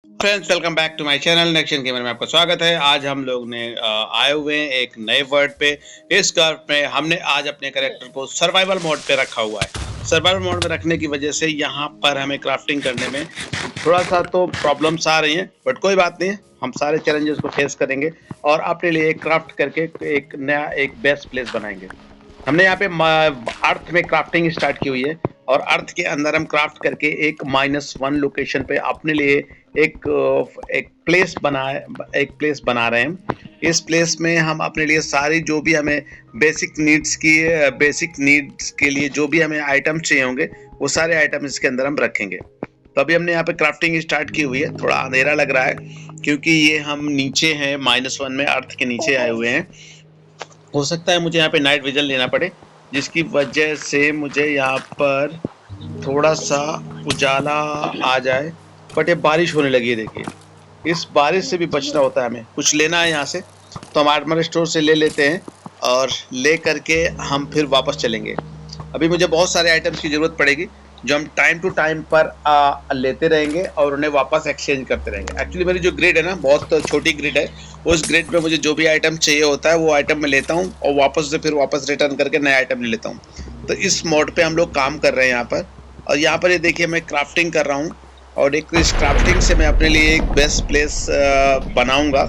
Friends, welcome back to my channel नेक्शन gamer में आपका स्वागत है। आज हम लोग ने आए हुए हैं एक नए वर्ड पे। इस कर्व में हमने आज अपने कैरेक्टर को सर्वाइवल मोड पे रखा हुआ है। सर्वाइवल मोड में रखने की वजह से यहाँ पर हमें क्राफ्टिंग करने में थोड़ा सा तो प्रॉब्लम्स आ रही हैं, बट कोई बात नहीं, हम सारे चैलेंजेस को फेस करेंगे और अपने लिए क्राफ्ट करके एक नया एक बेस्ट प्लेस बनाएंगे। हमने यहाँ पे अर्थ में क्राफ्टिंग स्टार्ट की हुई है और अर्थ के अंदर हम क्राफ्ट करके एक -1 लोकेशन पे अपने लिए एक प्लेस बना रहे हैं। इस प्लेस में हम अपने लिए सारी जो भी हमें बेसिक नीड्स के लिए जो भी हमें आइटम चाहिए होंगे वो सारे आइटम इसके अंदर हम रखेंगे। तो अभी हमने यहाँ पे क्राफ्टिंग स्टार्ट की हुई है। थोड़ा अंधेरा लग रहा है क्योंकि ये हम नीचे हैं, -1 में अर्थ के नीचे आए हुए हैं। हो सकता है मुझे यहाँ पे नाइट विजन लेना पड़े, जिसकी वजह से मुझे यहाँ पर थोड़ा सा उजाला आ जाए। बट ये बारिश होने लगी है, देखिए इस बारिश से भी बचना होता है। हमें कुछ लेना है यहाँ से, तो हम आर्मर स्टोर से ले लेते हैं और ले करके हम फिर वापस चलेंगे। अभी मुझे बहुत सारे आइटम्स की ज़रूरत पड़ेगी जो हम टाइम टू टाइम पर लेते रहेंगे और उन्हें वापस एक्सचेंज करते रहेंगे। एक्चुअली मेरी जो ग्रिड है ना, बहुत छोटी ग्रिड है। उस ग्रिड में मुझे जो भी आइटम चाहिए होता है वो आइटम मैं लेता हूँ और वापस रिटर्न करके नया आइटम ले लेता हूँ। तो इस मोड पे हम लोग काम कर रहे हैं यहाँ पर। और यहाँ पर ये देखिए मैं क्राफ्टिंग कर रहा हूँ और इस क्राफ्टिंग से मैं अपने लिए एक बेस्ट प्लेस बनाऊँगा,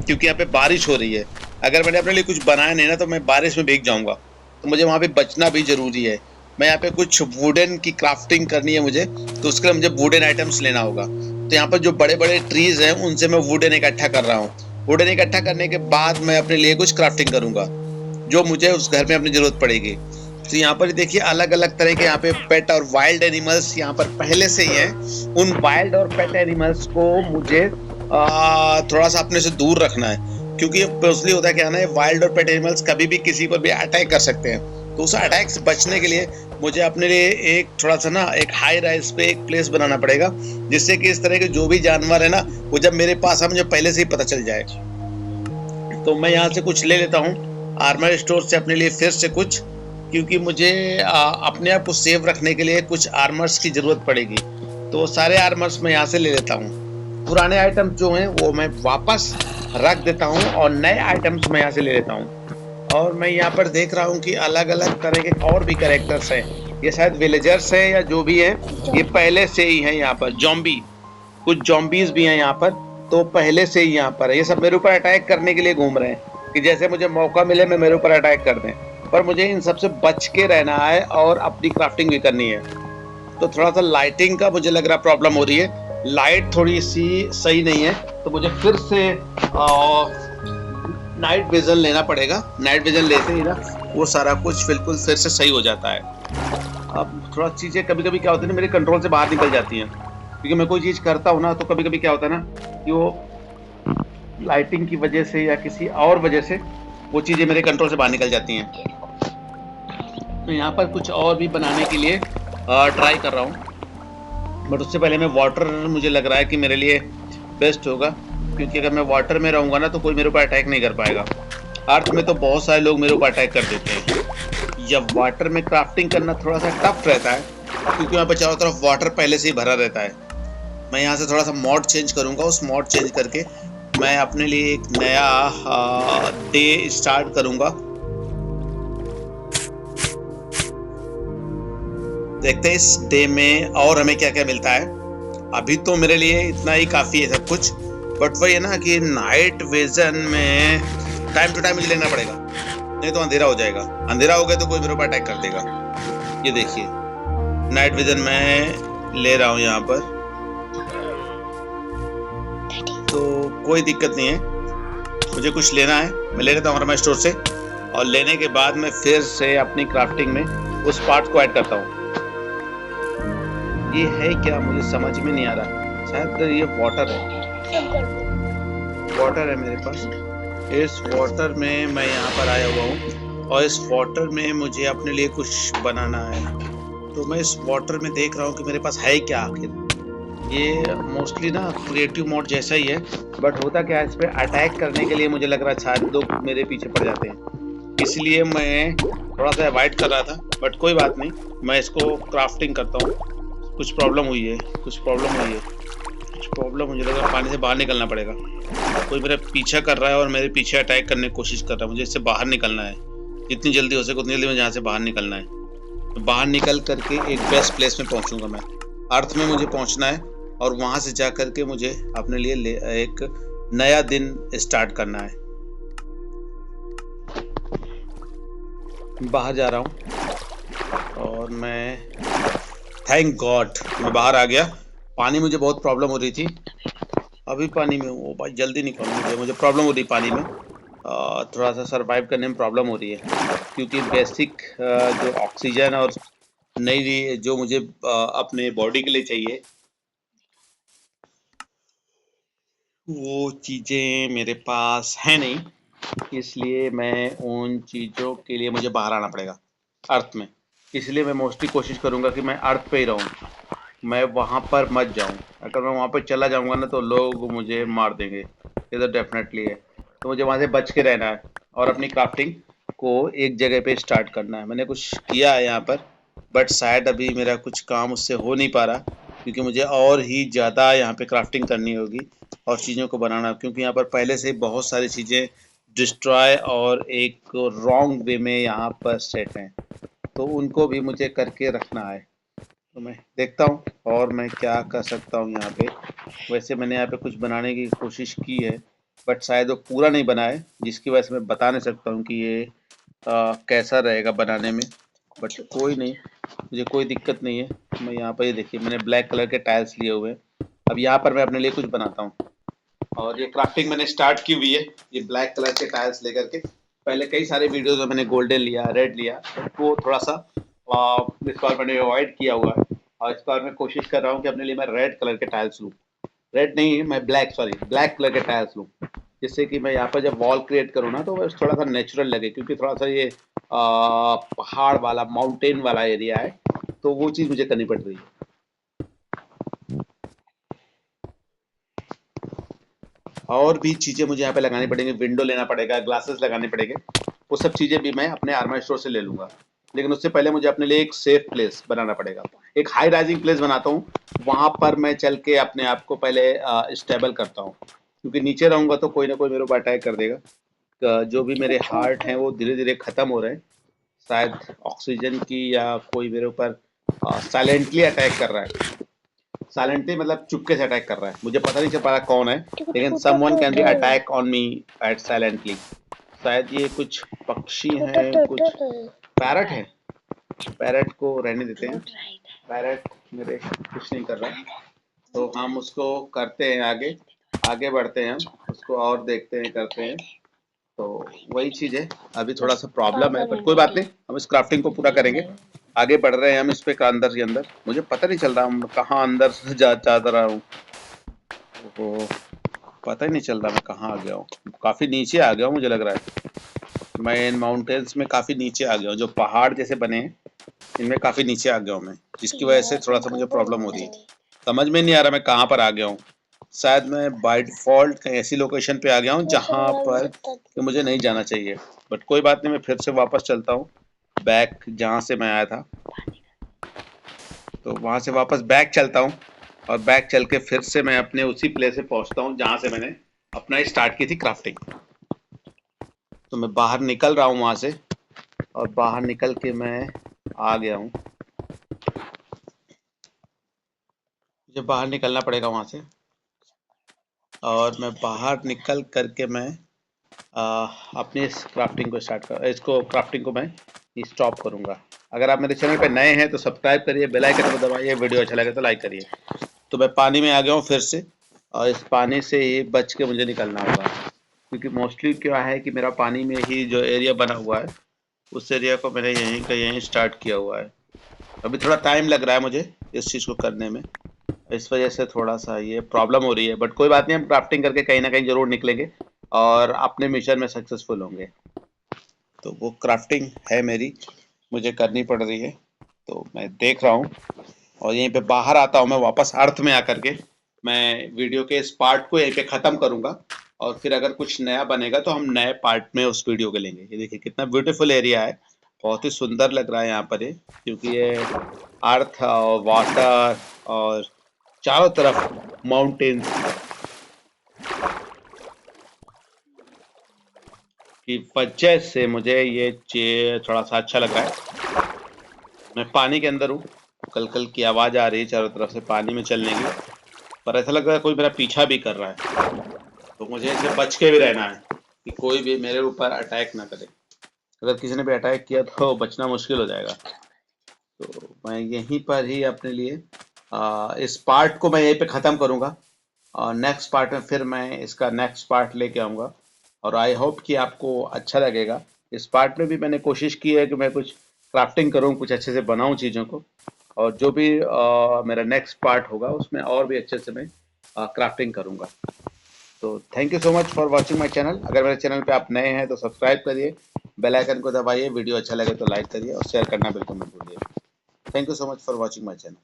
क्योंकि यहाँ पे बारिश हो रही है। अगर मैंने अपने लिए कुछ बनाया नहीं ना तो मैं बारिश में भीग जाऊँगा, तो मुझे वहाँ पे बचना भी ज़रूरी है। मैं यहाँ पे कुछ वुडन की क्राफ्टिंग करनी है मुझे, तो उसके लिए मुझे वुडन आइटम्स लेना होगा। तो यहाँ पर जो बड़े बड़े ट्रीज़ हैं उनसे मैं वुडन इकट्ठा कर रहा हूँ। वुडन इकट्ठा करने के बाद मैं अपने लिए कुछ क्राफ्टिंग करूँगा जो मुझे उस घर में अपनी ज़रूरत पड़ेगी। तो यहाँ पर देखिए अलग अलग तरह के यहाँ पे पेट और वाइल्ड एनिमल्स यहाँ पर पहले से ही हैं। उन वाइल्ड और पेट एनिमल्स को मुझे थोड़ा सा अपने से दूर रखना है, क्योंकि मोस्टली होता है क्या ना, वाइल्ड और पेट एनिमल्स कभी भी किसी पर भी अटैक कर सकते हैं। तो उस अटैक से बचने के लिए मुझे अपने लिए एक थोड़ा सा ना एक हाई राइज पे एक प्लेस बनाना पड़ेगा, जिससे कि इस तरह के जो भी जानवर है ना वो जब मेरे पास है मुझे पहले से ही पता चल जाए। तो मैं यहाँ से कुछ ले लेता हूँ आर्मर स्टोर से अपने लिए फिर से कुछ, क्योंकि मुझे अपने आप को सेव रखने के लिए कुछ आर्मर्स की ज़रूरत पड़ेगी। तो सारे आर्मर्स मैं यहाँ से ले लेता हूँ। पुराने आइटम जो हैं वो मैं वापस रख देता हूँ और नए आइटम्स मैं यहाँ से ले लेता हूँ। और मैं यहाँ पर देख रहा हूँ कि अलग अलग तरह के और भी कैरेक्टर्स हैं। ये शायद विलेजर्स हैं या जो भी हैं, ये पहले से ही हैं यहाँ पर। जॉम्बी, कुछ जॉम्बीज भी हैं यहाँ पर, तो पहले से ही यहाँ पर है। ये सब मेरे ऊपर अटैक करने के लिए घूम रहे हैं कि जैसे मुझे मौका मिले मैं मेरे ऊपर अटैक कर दें। पर मुझे इन सबसे बच के रहना है और अपनी क्राफ्टिंग भी करनी है। तो थोड़ा सा लाइटिंग का मुझे लग रहा प्रॉब्लम हो रही है, लाइट थोड़ी सी सही नहीं है, तो मुझे फिर से नाइट विजन लेना पड़ेगा। नाइट विजन लेते ही ना वो सारा कुछ बिल्कुल फिर से सही हो जाता है। अब थोड़ा चीज़ें कभी कभी क्या होती है ना, मेरे कंट्रोल से बाहर निकल जाती हैं, क्योंकि मैं कोई चीज़ करता हूँ ना तो कभी कभी क्या होता है ना कि वो लाइटिंग की वजह से या किसी और वजह से वो चीज़ें मेरे कंट्रोल से बाहर निकल जाती हैं। तो यहाँ पर कुछ और भी बनाने के लिए ट्राई कर रहा हूँ, बट उससे पहले मैं वाटर, मुझे लग रहा है कि मेरे लिए बेस्ट होगा, क्योंकि अगर मैं वाटर में रहूँगा ना तो कोई मेरे ऊपर अटैक नहीं कर पाएगा। अर्थ में तो बहुत सारे लोग मेरे ऊपर अटैक कर देते हैं। या वाटर में क्राफ्टिंग करना थोड़ा सा टफ रहता है, क्योंकि वहाँ पर चारों तरफ वाटर पहले से ही भरा रहता है। मैं यहाँ से थोड़ा सा मॉड चेंज करूँगा, उस मॉड चेंज करके मैं अपने लिए एक नया डे स्टार्ट करूँगा। देखते हैं इस डे में और हमें क्या क्या मिलता है। अभी तो मेरे लिए इतना ही काफ़ी है सब कुछ, बट वही है ना कि नाइट विजन में टाइम टू टाइम मुझे लेना पड़ेगा, नहीं तो अंधेरा हो जाएगा। अंधेरा हो गया तो कोई मेरे ऊपर अटैक कर देगा। ये देखिए नाइट विजन मैं ले रहा हूँ यहाँ पर, तो कोई दिक्कत नहीं है। मुझे कुछ लेना है, मैं ले लेता हूँ आर्मर स्टोर से, और लेने के बाद मैं फिर से अपनी क्राफ्टिंग में उस पार्ट को ऐड करता हूँ। ये है क्या, मुझे समझ में नहीं आ रहा। शायद ये वाटर है, वाटर है मेरे पास। इस वाटर में मैं यहाँ पर आया हुआ हूँ और इस वाटर में मुझे अपने लिए कुछ बनाना है। तो मैं इस वाटर में देख रहा हूँ कि मेरे पास है क्या आखिर। ये मोस्टली ना क्रिएटिव मोड जैसा ही है, बट होता क्या है, इस पर अटैक करने के लिए मुझे लग रहा है शायद लोग मेरे पीछे पड़ जाते हैं, इसलिए मैं थोड़ा सा अवॉइड कर रहा था। बट कोई बात नहीं, मैं इसको क्राफ्टिंग करता हूँ। कुछ प्रॉब्लम हुई है। कुछ प्रॉब्लम, मुझे लग रहा है पानी से बाहर निकलना पड़ेगा। कोई मेरा पीछा कर रहा है और मेरे पीछे अटैक करने की कोशिश कर रहा है। मुझे इससे बाहर निकलना है, जितनी जल्दी हो सके उतनी जल्दी मुझे यहाँ से बाहर निकलना है। तो बाहर निकल करके एक बेस्ट प्लेस में पहुँचूँगा मैं। अर्थ में मुझे पहुँचना है और वहाँ से जा कर के मुझे अपने लिए एक नया दिन स्टार्ट करना है। बाहर जा रहा हूँ और मैं थैंक गॉड मैं बाहर आ गया। पानी मुझे बहुत प्रॉब्लम हो रही थी, अभी पानी में हूँ। ओ भाई जल्दी निकलो, मुझे प्रॉब्लम हो रही पानी में। थोड़ा सा सरवाइव करने में प्रॉब्लम हो रही है, क्योंकि बेसिक जो ऑक्सीजन और नई जो मुझे अपने बॉडी के लिए चाहिए वो चीज़ें मेरे पास है नहीं, इसलिए मैं उन चीज़ों के लिए मुझे बाहर आना पड़ेगा अर्थ में। इसलिए मैं मोस्टली कोशिश करूँगा कि मैं अर्थ पे ही रहूँ, मैं वहाँ पर मत जाऊँ। अगर मैं वहाँ पे चला जाऊँगा ना तो लोग मुझे मार देंगे, ये तो डेफिनेटली है। तो मुझे वहाँ से बच के रहना है और अपनी क्राफ्टिंग को एक जगह पे स्टार्ट करना है। मैंने कुछ किया है यहाँ पर, बट शायद अभी मेरा कुछ काम उससे हो नहीं पा रहा, क्योंकि मुझे और ही ज़्यादा यहाँ पे क्राफ्टिंग करनी होगी और चीज़ों को बनाना, क्योंकि यहाँ पर पहले से बहुत सारी चीज़ें डिस्ट्रॉय और एक रॉन्ग वे में यहाँ पर सेट हैं, तो उनको भी मुझे करके रखना है। तो मैं देखता हूँ और मैं क्या कर सकता हूँ यहाँ पे। वैसे मैंने यहाँ पे कुछ बनाने की कोशिश की है, बट शायद वो पूरा नहीं बना है, जिसकी वजह से मैं बता नहीं सकता हूँ कि ये कैसा रहेगा बनाने में। बट कोई नहीं, मुझे कोई दिक्कत नहीं है। मैं यहाँ पर ये देखिए मैंने ब्लैक कलर के टाइल्स लिए हुए हैं। अब यहाँ पर मैं अपने लिए कुछ बनाता हूँ और ये क्राफ्टिंग मैंने स्टार्ट की हुई है ये ब्लैक कलर के टाइल्स लेकर के। पहले कई सारे वीडियोस में मैंने गोल्डन लिया, रेड लिया, वो थोड़ा सा इस बार मैंने अवॉइड किया हुआ है और इस बार मैं कोशिश कर रहा हूँ कि अपने लिए मैं रेड कलर के टाइल्स लूँ। रेड नहीं, मैं ब्लैक कलर के टाइल्स लूँ, जिससे कि मैं यहाँ पर जब वॉल क्रिएट करूँ ना तो थोड़ा सा नेचुरल लगे, क्योंकि थोड़ा सा ये पहाड़ वाला माउंटेन वाला एरिया है, तो वो चीज़ मुझे करनी पड़ रही है। और भी चीज़ें मुझे यहाँ पे लगानी पड़ेंगी, विंडो लेना पड़ेगा, ग्लासेस लगाने पड़ेंगे, वो सब चीज़ें भी मैं अपने आर्मर स्टोर से ले लूँगा। लेकिन उससे पहले मुझे अपने लिए एक सेफ प्लेस बनाना पड़ेगा, एक हाई राइजिंग प्लेस बनाता हूँ, वहाँ पर मैं चल के अपने आप को पहले स्टेबल करता हूँ, क्योंकि नीचे रहूँगा तो कोई ना कोई मेरे ऊपर अटैक कर देगा। जो भी मेरे हार्ट हैं वो धीरे धीरे ख़त्म हो रहे हैं, शायद ऑक्सीजन की या कोई मेरे ऊपर साइलेंटली अटैक कर रहा है। साइलेंटली मतलब चुपके से अटैक कर रहा है, मुझे पता नहीं चल पा रहा कौन है, लेकिन someone can be attack on me at silently. शायद ये कुछ पक्षी हैं, कुछ पैरट है। पैरट को रहने देते हैं, पैरट मेरे कुछ नहीं कर रहा है, तो हम उसको करते हैं आगे आगे बढ़ते हैं, उसको और देखते हैं करते हैं। तो वही चीज़ है, अभी थोड़ा सा प्रॉब्लम है, बट कोई बात नहीं, हम इस क्राफ्टिंग को पूरा करेंगे। आगे बढ़ रहे हैं हम इस पे का अंदर ही अंदर, मुझे पता नहीं चल रहा हम कहाँ अंदर से जा रहा हूँ। ओहो, पता ही नहीं चल रहा मैं कहाँ आ गया हूँ। काफ़ी नीचे आ गया हूँ मुझे लग रहा है, मैं इन माउंटेन्स में काफ़ी नीचे आ गया हूँ, जो पहाड़ जैसे बने हैं इनमें काफ़ी नीचे आ गया हूँ मैं, जिसकी वजह से थोड़ा सा मुझे प्रॉब्लम हो रही है। समझ में नहीं आ रहा मैं कहाँ पर आ गया हूँ। शायद मैं बाय डिफ़ॉल्ट कहीं ऐसी लोकेशन पे आ गया हूँ जहाँ पर कि मुझे नहीं जाना चाहिए, बट कोई बात नहीं, मैं फिर से वापस चलता हूँ बैक जहाँ से मैं आया था। तो वहाँ से वापस बैक चलता हूँ और बैक चल के फिर से मैं अपने उसी प्लेस पे पहुँचता हूँ जहाँ से मैंने अपना स्टार्ट की थी क्राफ्टिंग। तो मैं बाहर निकल रहा हूँ वहाँ से और बाहर निकल के मैं आ गया हूँ। मुझे बाहर निकलना पड़ेगा वहाँ से और मैं बाहर निकल करके मैं अपनी इस क्राफ्टिंग को इसको क्राफ्टिंग को मैं स्टॉप करूँगा। अगर आप मेरे चैनल पे नए हैं तो सब्सक्राइब करिए, बेल आइकन को दबाइए, वीडियो अच्छा लगे तो लाइक करिए। तो मैं पानी में आ गया हूँ फिर से और इस पानी से ही बच के मुझे निकलना होगा, क्योंकि मोस्टली क्या है कि मेरा पानी में ही जो एरिया बना हुआ है उस एरिया को मैंने यहीं का यहीं स्टार्ट किया हुआ है। अभी थोड़ा टाइम लग रहा है मुझे इस चीज़ को करने में, इस वजह से थोड़ा सा ये प्रॉब्लम हो रही है, बट कोई बात नहीं, हम क्राफ्टिंग करके कहीं ना कहीं ज़रूर निकलेंगे और अपने मिशन में सक्सेसफुल होंगे। तो वो क्राफ्टिंग है मेरी, मुझे करनी पड़ रही है, तो मैं देख रहा हूँ और यहीं पे बाहर आता हूँ मैं वापस अर्थ में आकर के मैं वीडियो के इस पार्ट को यहीं पे ख़त्म करूँगा और फिर अगर कुछ नया बनेगा तो हम नए पार्ट में उस वीडियो को लेंगे। ये देखिए कितना ब्यूटीफुल एरिया है, बहुत ही सुंदर लग रहा है यहाँ पर ये, क्योंकि ये अर्थ और वाटर और चारों तरफ माउंटेन्स की वजह से मुझे ये थोड़ा सा अच्छा लग रहा है। मैं पानी के अंदर हूँ, कल-कल की आवाज़ आ रही है चारों तरफ से पानी में चलने की, पर ऐसा लग रहा है कोई मेरा पीछा भी कर रहा है, तो मुझे इससे बच के भी रहना है कि कोई भी मेरे ऊपर अटैक ना करे। अगर किसी ने भी अटैक किया तो बचना मुश्किल हो जाएगा। तो मैं यहीं पर ही अपने लिए इस पार्ट को मैं यहीं पे ख़त्म करूँगा और नेक्स्ट पार्ट में फिर मैं इसका नेक्स्ट पार्ट लेके आऊँगा और आई होप कि आपको अच्छा लगेगा। इस पार्ट में भी मैंने कोशिश की है कि मैं कुछ क्राफ्टिंग करूँ, कुछ अच्छे से बनाऊँ चीज़ों को और जो भी मेरा नेक्स्ट पार्ट होगा उसमें और भी अच्छे से मैं क्राफ्टिंग करूँगा। तो thank you so much for watching my channel. अगर मेरे चैनल पे आप नए हैं तो सब्सक्राइब करिए, बेल आइकन को दबाइए, वीडियो अच्छा लगे तो लाइक करिए और शेयर करना बिल्कुल मत भूलिए। Thank you so much for watching my channel.